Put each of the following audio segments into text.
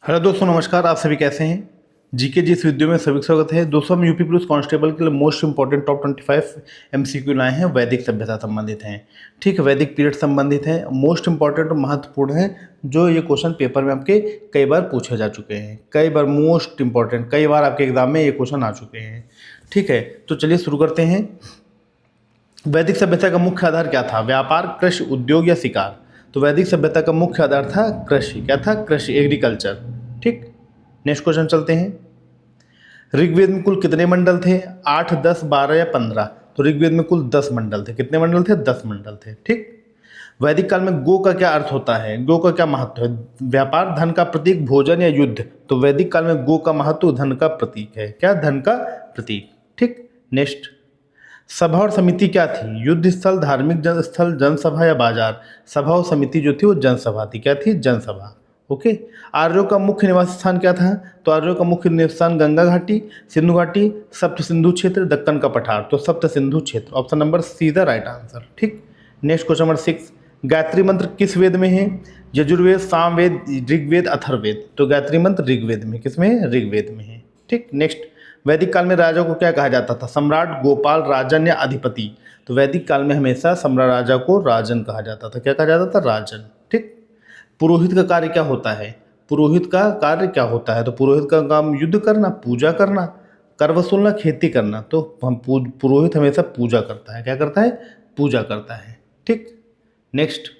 Hello दोस्तों, नमस्कार। आप सभी कैसे हैं? जीके जी इस वीडियो में सभी का स्वागत है। दोस्तों, हम यूपी पुलिस कांस्टेबल के लिए मोस्ट इंपॉर्टेंट टॉप 25 एमसीक्यू लाए हैं। वैदिक सभ्यता संबंधित हैं, ठीक है, वैदिक पीरियड संबंधित हैं, मोस्ट इंपॉर्टेंट और महत्वपूर्ण है। जो ये क्वेश्चन पेपर में आपके कई बार पूछे जा चुके हैं, कई बार मोस्ट इंपॉर्टेंट, कई बार आपके एग्जाम में ये क्वेश्चन आ चुके हैं, ठीक है। तो चलिए शुरू करते हैं। वैदिक सभ्यता का मुख्य आधार क्या था? व्यापार, कृषि, उद्योग या शिकार? तो वैदिक सभ्यता का मुख्य आधार था कृषि। क्या था? कृषि, एग्रीकल्चर, ठीक। नेक्स्ट क्वेश्चन चलते हैं। ऋग्वेद में कुल कितने मंडल थे? 8, 10, 12 या 15? तो ऋग्वेद में कुल 10 मंडल थे। कितने मंडल थे? 10 मंडल थे, ठीक। वैदिक काल में गो का क्या अर्थ होता है? गो का क्या महत्व है? व्यापार, धन का प्रतीक, भोजन या युद्ध? तो वैदिक काल में गो का महत्व धन का प्रतीक है। क्या? धन का प्रतीक, ठीक। नेक्स्ट, सभा और समिति क्या थी? युद्ध स्थल, धार्मिक स्थल, जनसभा या बाजार? सभा और समिति जो थी वो जनसभा थी। क्या थी? जनसभा, ओके। आर्यों का मुख्य निवास स्थान क्या था? तो आर्यों का मुख्य निवास स्थान गंगा घाटी, सिंधु घाटी, सप्त सिंधु क्षेत्र, दक्कन का पठार। तो सप्त सिंधु क्षेत्र, option number see the right answer, ठीक। नेक्स्ट क्वेश्चन नंबर 6, गायत्री मंत्र किस वेद में है? यजुर्वेद, सामवेद, ऋग्वेद, अथर्ववेद? तो गायत्री मंत्र ऋग्वेद में। किस में है? ऋग्वेद में है, ठीक। नेक्स्ट, वैदिक काल में राजा को क्या कहा जाता था? सम्राट, गोपाल, राजन या अधिपति? तो वैदिक काल में हमेशा सम्राट राजा को राजन कहा जाता था। क्या कहा जाता था? राजन, ठीक। पुरोहित का कार्य क्या होता है? पुरोहित का कार्य क्या होता है? तो पुरोहित का काम युद्ध करना, पूजा करना, कर वसूलना, खेती करना। तो हम पुरोहित हमेशा पूजा करता है। क्या करता है? पूजा करता है, ठीक। नेक्स्ट,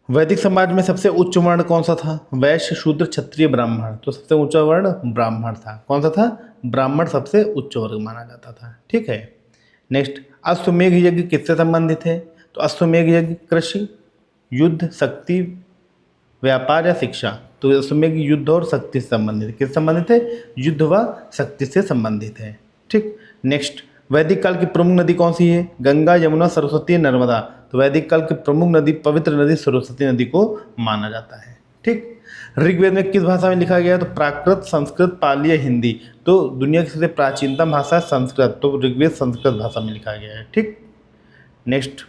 वैदिक समाज में सबसे उच्च वर्ण कौन सा था? वैश्य, शूद्र, क्षत्रिय, ब्राह्मण? तो सबसे ऊंचा वर्ण ब्राह्मण था। कौन सा था? ब्राह्मण सबसे उच्च वर्ग माना जाता था, ठीक है। नेक्स्ट, अश्वमेघ यज्ञ किससे संबंधित है? तो अश्वमेघ यज्ञ कृषि, युद्ध, शक्ति, व्यापार या शिक्षा? तो अश्वमेघ युद्ध और शक्ति से संबंधित है। किससे संबंधित है? युद्ध व शक्ति से संबंधित है, ठीक। नेक्स्ट, वैदिक काल की प्रमुख नदी कौन सी है? गंगा, यमुना, सरस्वती, नर्मदा? तो वैदिक काल की प्रमुख नदी, पवित्र नदी, सरस्वती नदी को माना जाता है, ठीक। ऋग्वेद में किस भाषा में लिखा गया है? तो प्राकृत, संस्कृत, पाली या हिंदी? तो दुनिया की सबसे प्राचीनतम भाषा है संस्कृत, तो ऋग्वेद संस्कृत भाषा में लिखा गया है, ठीक। नेक्स्ट,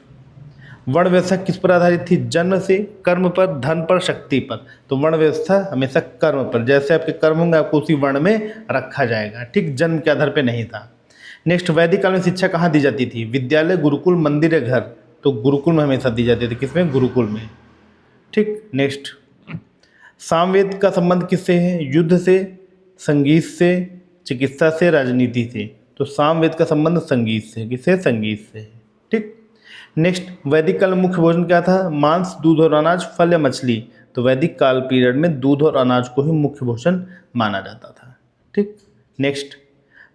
वर्ण व्यवस्था किस पर आधारित थी? जन्म से, कर्म पर, धन पर, शक्ति पर? तो वर्ण व्यवस्था हमेशा कर्म पर, जैसे आपके कर्म होंगे आपको उसी वर्ण में रखा जाएगा, ठीक, जन्म के आधार पर नहीं था। नेक्स्ट, वैदिक काल में शिक्षा कहाँ दी जाती थी? विद्यालय, गुरुकुल, मंदिर या घर? तो गुरुकुल में हमेशा दी जाती थी। किसमें? गुरुकुल में, ठीक। नेक्स्ट, सामवेद का संबंध किससे है? युद्ध से, संगीत से, चिकित्सा से, राजनीति से? तो सामवेद का संबंध संगीत से। किससे? संगीत से, ठीक। नेक्स्ट, वैदिक काल में मुख्य भोजन क्या था? मांस, दूध और अनाज, फल या मछली? तो वैदिक काल पीरियड में दूध और अनाज को ही मुख्य भोजन माना जाता था, ठीक। नेक्स्ट,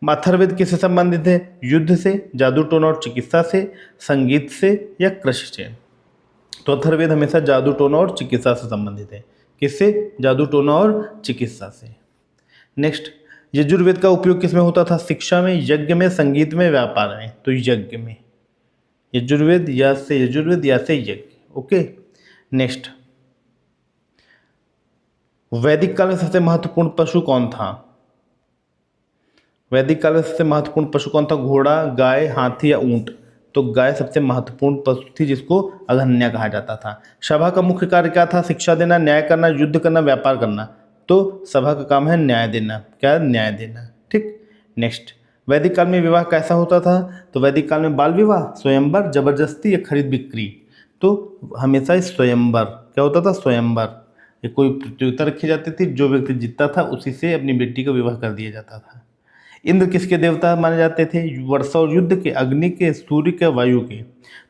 अथर्ववेद किससे संबंधित है? युद्ध से, जादू टोना और चिकित्सा से, संगीत से या कृषि से? तो अथर्ववेद हमेशा जादू टोना और चिकित्सा से संबंधित है। किससे? जादू टोना और चिकित्सा से। नेक्स्ट, यजुर्वेद का उपयोग किसमें होता था? शिक्षा में, यज्ञ में, संगीत में, व्यापार में? तो यज्ञ में। यजुर्वेद या से यजुर्वेद या से यज्ञ, ओके। नेक्स्ट, वैदिक काल में सबसे महत्वपूर्ण पशु कौन था? वैदिक काल में सबसे महत्वपूर्ण पशु कौन था? घोड़ा, गाय, हाथी या ऊंट? तो गाय सबसे महत्वपूर्ण पशु थी, जिसको अघन्या कहा जाता था। सभा का मुख्य कार्य क्या था? शिक्षा देना, न्याय करना, युद्ध करना, व्यापार करना? तो सभा का काम है न्याय देना। क्या? न्याय देना, ठीक। नेक्स्ट, वैदिक काल में विवाह कैसा होता था? तो वैदिक काल में बाल विवाह, स्वयंवर, जबरदस्ती या खरीद बिक्री? तो हमेशा स्वयंवर। क्या होता था? स्वयंवर। ये कोई प्रतियोगिता रखी जाती थी, जो व्यक्ति जीतता था उसी से अपनी बेटी का विवाह कर दिया जाता था। इंद्र किसके देवता माने जाते थे? वर्षा और युद्ध के, अग्नि के, सूर्य के, वायु के?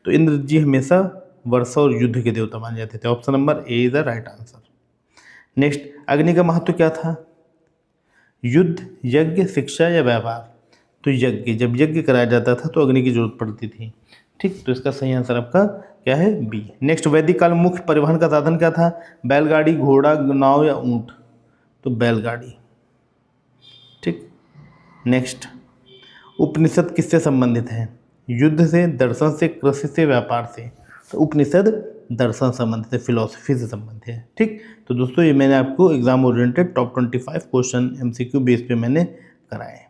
तो इंद्र जी हमेशा वर्षा और युद्ध के देवता माने जाते थे। Option number A is the right answer. Next, अग्नि का महत्व क्या था? युद्ध, यज्ञ, शिक्षा या व्यापार? तो यज्ञ। जब यज्ञ कराया जाता था तो अग्नि की जरूरत पड़ती थी, ठीक। तो इसका सही आंसर आपका क्या है? बी। नेक्स्ट, वैदिक काल में मुख्य परिवहन का साधन क्या था? बैलगाड़ी, घोड़ा, नाव या ऊंट? तो बैलगाड़ी, ठीक। नेक्स्ट, उपनिषद किससे संबंधित है? युद्ध से, दर्शन से, कृषि से, व्यापार से? तो उपनिषद दर्शन संबंधित है, फिलॉसफी से संबंधित है, ठीक। तो दोस्तों, ये मैंने आपको exam oriented top 25 question MCQ base पे मैंने कराए,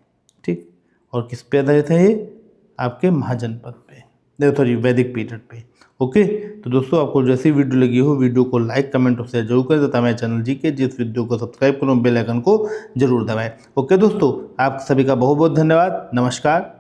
ठीक। और किस पे आधारित है ये? आपके महाजनपद पे। सॉरी वैदिक पीरियड पे। ओके, तो दोस्तों आपको जैसी वीडियो लगी हो वीडियो को लाइक कमेंट और शेयर जरूर करें तथा मेरे चैनल जीके जिस वीडियो को सब्सक्राइब करो, बेल आइकन को जरूर दबाएं। ओके दोस्तों, आप सभी का बहुत बहुत धन्यवाद। नमस्कार।